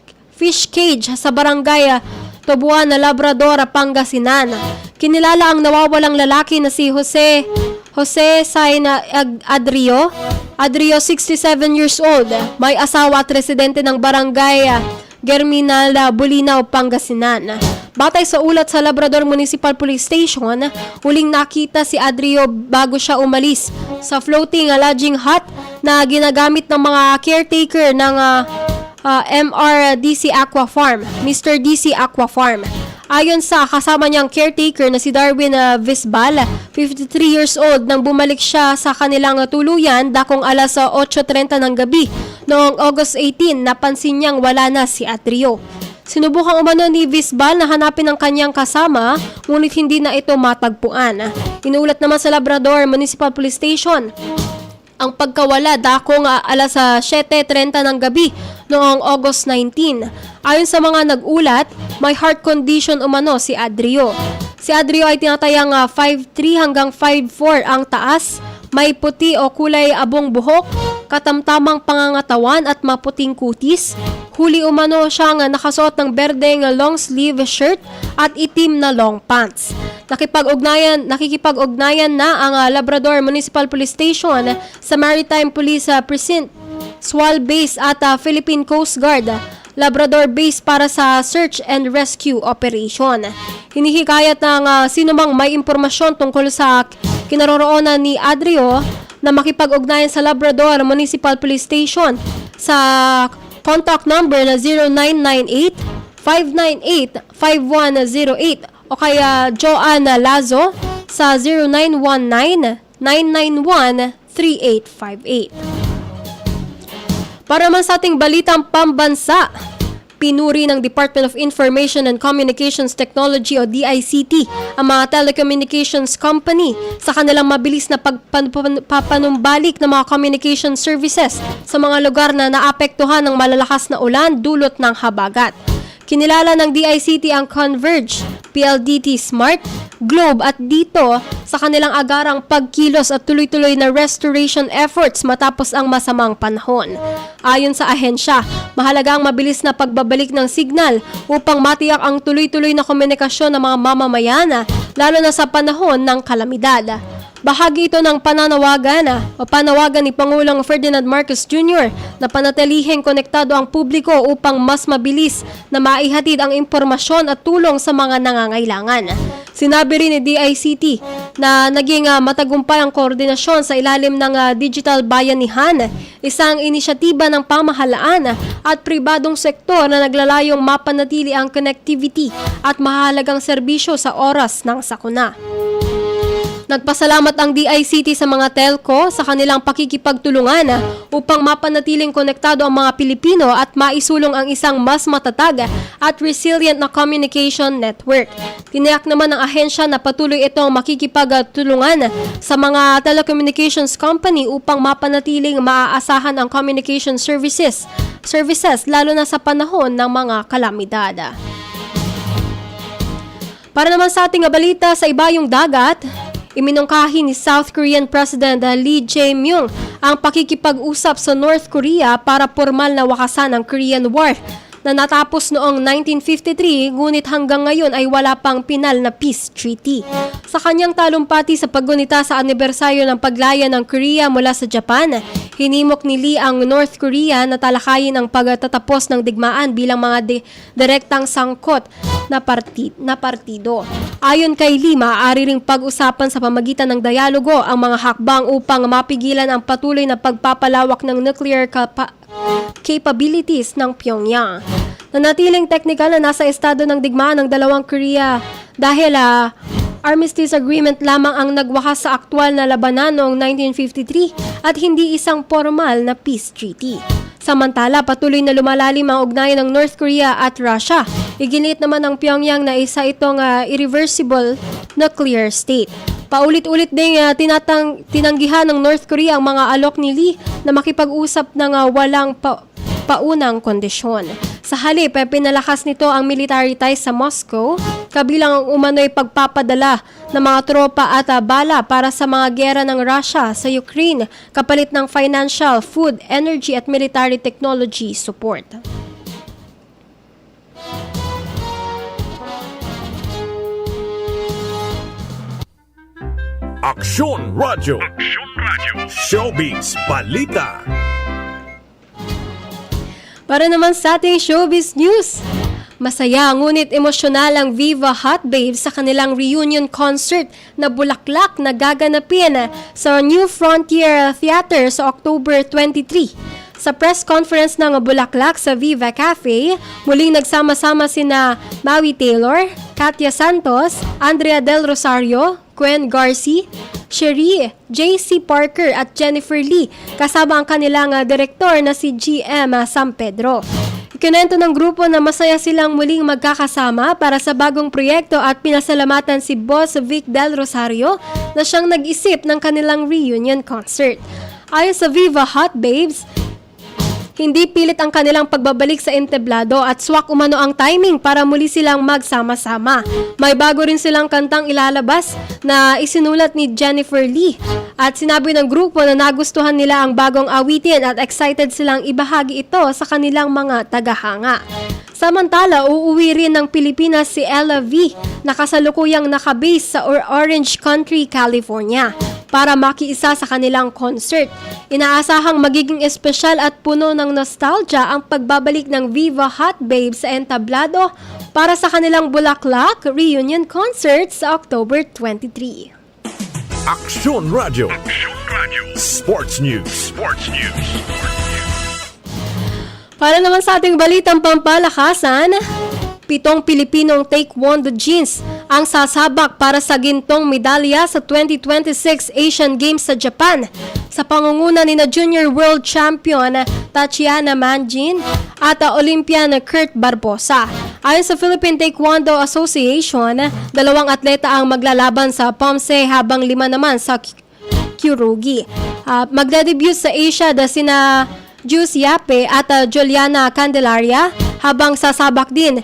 Speaker 5: cage sa barangay Tubuan na Labrador, Pangasinan. Kinilala ang nawawalang lalaki na si Jose Saina Adrio, 67 years old, may asawa at residente ng barangay Germinal, Bulinaw, Pangasinan. Batay sa ulat sa Labrador Municipal Police Station, huling nakita si Adrio bago siya umalis sa floating lodging hut na ginagamit ng mga caretaker ng MR DC Aqua Farm, Mr. DC Aqua Farm. Ayon sa kasama niyang caretaker na si Darwin Visbal, 53 years old, nang bumalik siya sa kanilang tuluyan dakong alas 8:30 ng gabi noong August 18, napansin niyang wala na si Adrio. Sinubukang umano ni Visbal na hanapin ang kanyang kasama, ngunit hindi na ito matagpuan. Inuulat naman sa Labrador Municipal Police Station ang pagkawala dakong alas 7:30 ng gabi noong August 19. Ayon sa mga nag-ulat, may heart condition umano si Adrio. Si Adrio ay tinatayang 5'3 hanggang 5'4 ang taas, may puti o kulay abong buhok, katamtamang pangangatawan at maputing kutis. Huli umano siyang nakasuot ng berdeng long sleeve shirt at itim na long pants. Nakikipag-ugnayan na ang Labrador Municipal Police Station sa Maritime Police Precinct, SWAL Base at Philippine Coast Guard Labrador Base para sa search and rescue operation. Hinihikayat ng sinumang may impormasyon tungkol sa kinaroroonan ni Adrio na makipag-ugnayan sa Labrador Municipal Police Station sa contact number na 0998-598-5108 o kaya Joanna Lazo sa 0919-991-3858. Para man sa ating balitang pambansa, pinuri ng Department of Information and Communications Technology o DICT ang mga telecommunications company sa kanilang mabilis na pagpapanumbalik ng mga communication services sa mga lugar na naapektuhan ng malalakas na ulan dulot ng habagat. Kinilala ng DICT ang Converge, PLDT Smart, Globe at Dito sa kanilang agarang pagkilos at tuloy-tuloy na restoration efforts matapos ang masamang panahon. Ayon sa ahensya, mahalaga ang mabilis na pagbabalik ng signal upang matiyak ang tuloy-tuloy na komunikasyon ng mga mamamayan, lalo na sa panahon ng kalamidad. Bahagi ito ng panawagan ni Pangulong Ferdinand Marcos Jr. na panatilihing konektado ang publiko upang mas mabilis na maihatid ang impormasyon at tulong sa mga nangangailangan. Sinabi rin ni DICT na naging matagumpay ang koordinasyon sa ilalim ng Digital Bayanihan, isang inisyatiba ng pamahalaan at pribadong sektor na naglalayong mapanatili ang connectivity at mahalagang serbisyo sa oras ng sakuna. Nagpasalamat ang DICT sa mga telco sa kanilang pakikipagtulungan upang mapanatiling konektado ang mga Pilipino at maisulong ang isang mas matatag at resilient na communication network. Tiniyak naman ng ahensya na patuloy itong makikipagtulungan sa mga telecommunications company upang mapanatiling maaasahan ang communication services lalo na sa panahon ng mga kalamidad. Para naman sa ating balita sa ibayong dagat, iminungkahi ni South Korean President Lee Jae-myung ang pakikipag-usap sa North Korea para pormal na wakasan ang Korean War na natapos noong 1953 ngunit hanggang ngayon ay wala pang pinal na peace treaty. Sa kanyang talumpati sa paggunita sa anibersaryo ng paglaya ng Korea mula sa Japan, hinimok ni Lee ang North Korea na talakayin ang pagtatapos ng digmaan bilang mga direktang sangkot na partido. Ayon kay Lee, maaari ring pag-usapan sa pamagitan ng dialogo ang mga hakbang upang mapigilan ang patuloy na pagpapalawak ng nuclear capabilities ng Pyongyang. Nanatiling teknikal na nasa estado ng digmaan ng dalawang Korea dahil armistice agreement lamang ang nagwakas sa aktwal na labanan noong 1953 at hindi isang formal na peace treaty. Samantala, patuloy na lumalalim ang ugnayan ng North Korea at Russia. Iginiit naman ng Pyongyang na isa itong irreversible nuclear state. Paulit-ulit ding tinanggihan ng North Korea ang mga alok ni Lee na makipag-usap ng walang paunang kondisyon. Sa halip, pinalakas nito ang military ties sa Moscow, kabilang ang umano'y pagpapadala ng mga tropa at bala para sa mga gera ng Russia sa Ukraine kapalit ng financial, food, energy at military technology support.
Speaker 4: Aksyon Radyo. Showbiz Balita.
Speaker 5: Para naman sa ating showbiz news, masaya ngunit emosyonal ang Viva Hot Babes sa kanilang reunion concert na Bulaklak na gaganapin sa New Frontier Theater sa October 23. Sa press conference ng Bulaklak sa Viva Cafe, muling nagsama-sama sina Maui Taylor, Katya Santos, Andrea Del Rosario, Gwen Garcia, Cherie, JC Parker at Jennifer Lee, kasama ang kanilang direktor na si GM San Pedro. Ikinento ng grupo na masaya silang muling magkakasama para sa bagong proyekto at pinasalamatan si Boss Vic Del Rosario na siyang nag-isip ng kanilang reunion concert. Ayon sa Viva Hot Babes, hindi pilit ang kanilang pagbabalik sa entablado at swak umano ang timing para muli silang magsama-sama. May bago rin silang kantang ilalabas na isinulat ni Jennifer Lee at sinabi ng grupo na nagustuhan nila ang bagong awitin at excited silang ibahagi ito sa kanilang mga tagahanga. Samantala, uuwi rin ng Pilipinas si Ella V na kasalukuyang nakabase sa Orange Country, California para makiisa sa kanilang concert. Inaasahang magiging espesyal at puno ng nostalgia ang pagbabalik ng Viva Hot Babes sa entablado para sa kanilang Bulaklak reunion concert sa October 23.
Speaker 4: Aksyon Radyo. Sports News.
Speaker 5: Para naman sa ating balitang pampalakasan, 7 Pilipinong taekwondo jeans ang sasabak para sa gintong medalya sa 2026 Asian Games sa Japan sa pangunguna ni na Junior World Champion Tatiana Manjin at Olympian Kurt Barbosa. Ayon sa Philippine Taekwondo Association, 2 atleta ang maglalaban sa POMSE habang 5 naman sa Kyorugi. Magdadebut sa Asia sina Juice Yape at Juliana Candelaria habang sasabak din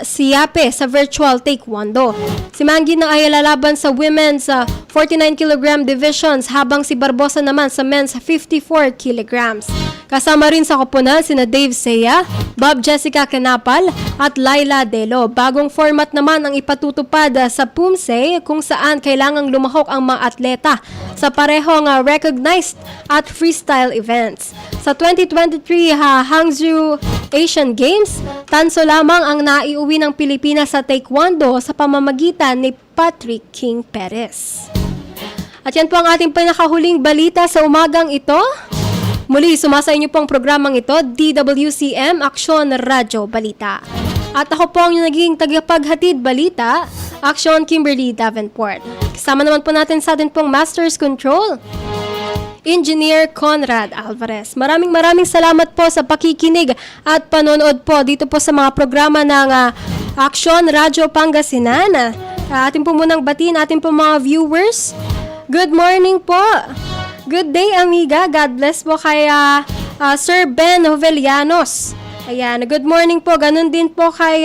Speaker 5: si Yape sa virtual taekwondo. Si Manjin na ay lalaban sa women's 49 kg divisions habang si Barbosa naman sa men's 54 kg. Kasama rin sa koponan sina Dave Seiya, Bob Jessica Canapal at Laila Delo. Bagong format naman ang ipatutupad sa PUMSE kung saan kailangang lumahok ang mga atleta sa parehong recognized at freestyle events. Sa 2023 Hangzhou Asian Games, tanso lamang ang naiuwi ng Pilipinas sa taekwondo sa pamamagitan ni Patrick King Perez. At yan po ang ating pinakahuling balita sa umagang ito. Muli, sumasa inyo pong programang ito, DWCM Aksyon Radyo Balita. At ako po ang naging tagapaghatid balita, Aksyon Kimberly Davenport. Kasama naman po natin sa atin pong Master's Control, Engineer Conrad Alvarez. Maraming salamat po sa pakikinig at panonood po dito po sa mga programa ng Aksyon Radyo Pangasinan. Atin po munang batiin atin po mga viewers. Good morning po. Good day, amiga. God bless po kay Sir Ben Hovelianos. Ayan, good morning po. Ganun din po kay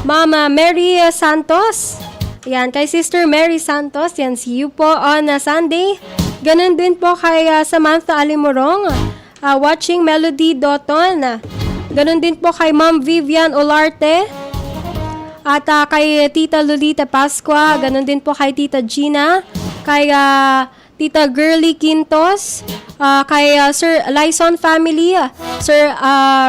Speaker 5: Mama Mary Santos. Ayan, kay Sister Mary Santos. Yan, see you po on Sunday. Ganun din po kay Samantha Alimorong. Watching Melody Doton. Ganun din po kay Ma'am Vivian Olarte. At kay Tita Lolita Pascua. Ganun din po kay Tita Gina. Kay Tita Girly Quintos, kay Sir Lyson family, Sir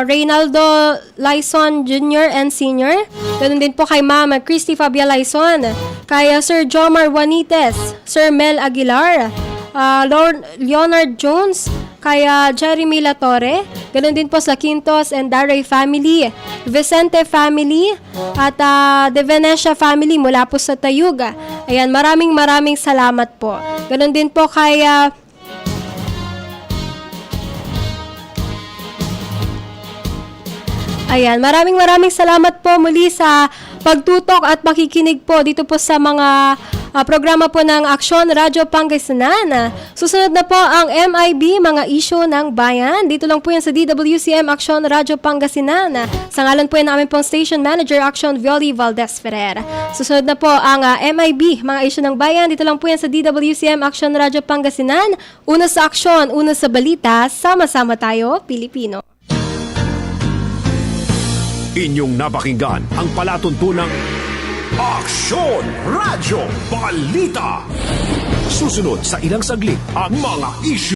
Speaker 5: Reynaldo Lyson Jr. and Sr. Ganun din po kay Ma'am Christy Fabia Lyson, kay Sir Jomar Juanites, Sir Mel Aguilar, Lord Leonard Jones, kay Jeremy Latorre. Ganun din po sa Quintos and Daray family, Vicente family, at De Venecia family mula po sa Tayug. Ayan, maraming salamat po. Ganun din po kay ayan, maraming salamat po muli sa pagtutok at makikinig po dito po sa mga programa po ng Aksyon Radyo Pangasinan. Susunod na po ang MIB, mga isyu ng bayan. Dito lang po yan sa DWCM Aksyon Radyo Pangasinan. Sa ngalan po yan namin pong Station Manager Aksyon Violi Valdez Ferrer. Susunod na po ang MIB, mga isyu ng bayan. Dito lang po yan sa DWCM Aksyon Radyo Pangasinan. Una sa aksyon, una sa balita, sama-sama tayo, Pilipino.
Speaker 4: Inyong napakinggan ang palatuntunang Aksyon Radyo Balita. Susunod sa ilang saglit ang mga issue.